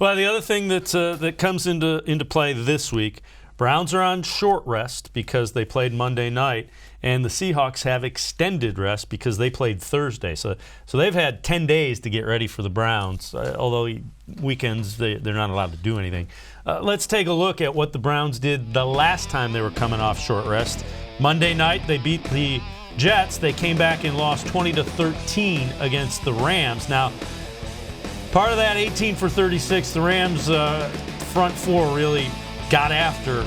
Well, the other thing that comes into play this week, Browns are on short rest because they played Monday night, and the Seahawks have extended rest because they played Thursday. So they've had 10 days to get ready for the Browns, although weekends they're not allowed to do anything. Let's take a look at what the Browns did the last time they were coming off short rest. Monday night they beat the Jets. They came back and lost 20-13 against the Rams. Now, part of that 18 for 36, the Rams front four really got after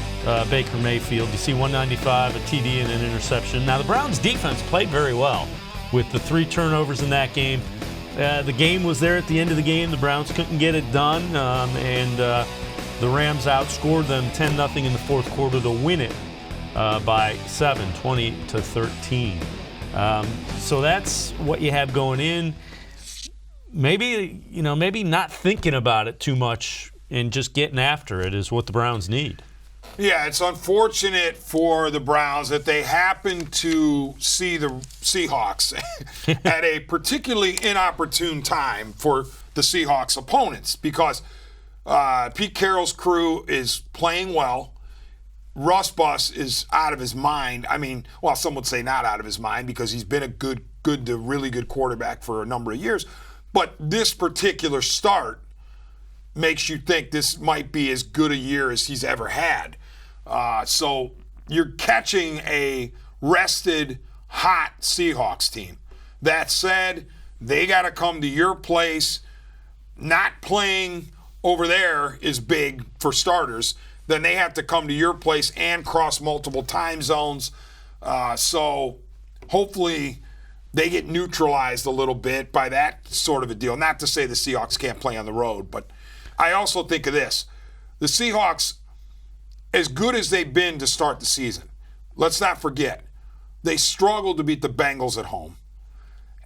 Baker-Mayfield. You see 195, a TD, and an interception. Now, the Browns' defense played very well with the 3 turnovers in that game. The game was there at the end of the game. The Browns couldn't get it done, and the Rams outscored them 10-0 in the fourth quarter to win it by 7, 20-13. So that's what you have going in. Maybe not thinking about it too much and just getting after it is what the Browns need. Yeah, it's unfortunate for the Browns that they happen to see the Seahawks at a particularly inopportune time for the Seahawks opponents, because Pete-Carroll's crew is playing well. Russ Bus is out of his mind. I mean, well, some would say not out of his mind because he's been a good to really good quarterback for a number of years. But this particular start makes you think this might be as good a year as he's ever had. So you're catching a rested, hot Seahawks team. That said, they got to come to your place. Not playing over there is big for starters. Then they have to come to your place and cross multiple time zones. So hopefully they get neutralized a little bit by that sort of a deal. Not to say the Seahawks can't play on the road, but I also think of this. The Seahawks, as good as they've been to start the season, let's not forget, they struggled to beat the Bengals at home.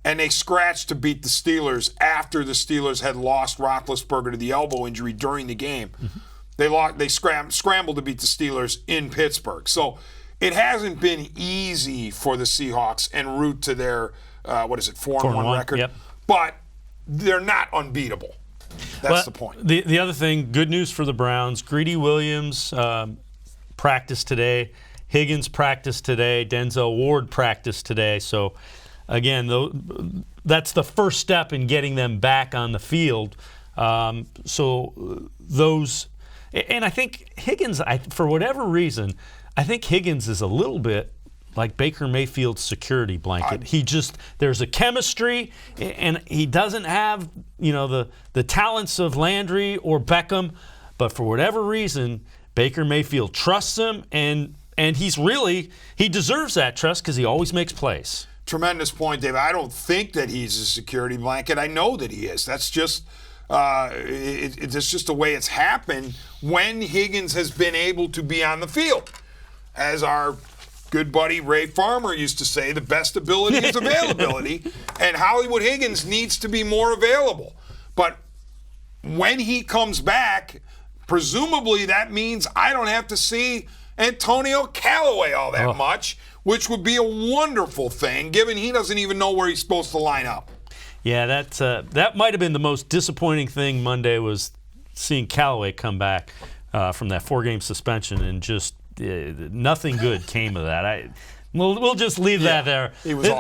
And they scratched to beat the Steelers after the Steelers had lost Roethlisberger to the elbow injury during the game. Mm-hmm. They scrambled to beat the Steelers in Pittsburgh. So it hasn't been easy for the Seahawks en route to their, 4-1 record. Yep. But they're not unbeatable. That's the point. The other thing, good news for the Browns, Greedy Williams practiced today. Higgins practiced today. Denzel Ward practiced today. So, again, that's the first step in getting them back on the field. So those – and I think Higgins, for whatever reason, I think Higgins is a little bit like Baker Mayfield's security blanket. There's a chemistry, and he doesn't have, the talents of Landry or Beckham, but for whatever reason, Baker Mayfield trusts him, and he deserves that trust because he always makes plays. Tremendous point, Dave. I don't think that he's a security blanket. I know that he is. That's just it's just the way it's happened when Higgins has been able to be on the field. As our good buddy Ray Farmer used to say, the best ability is availability, and Hollywood Higgins needs to be more available. But when he comes back, presumably that means I don't have to see Antonio Callaway all that much, which would be a wonderful thing, given he doesn't even know where he's supposed to line up. Yeah, that might have been the most disappointing thing Monday, was seeing Callaway come back from that 4-game suspension, and just nothing good came of that. We'll just leave that there. He was awful.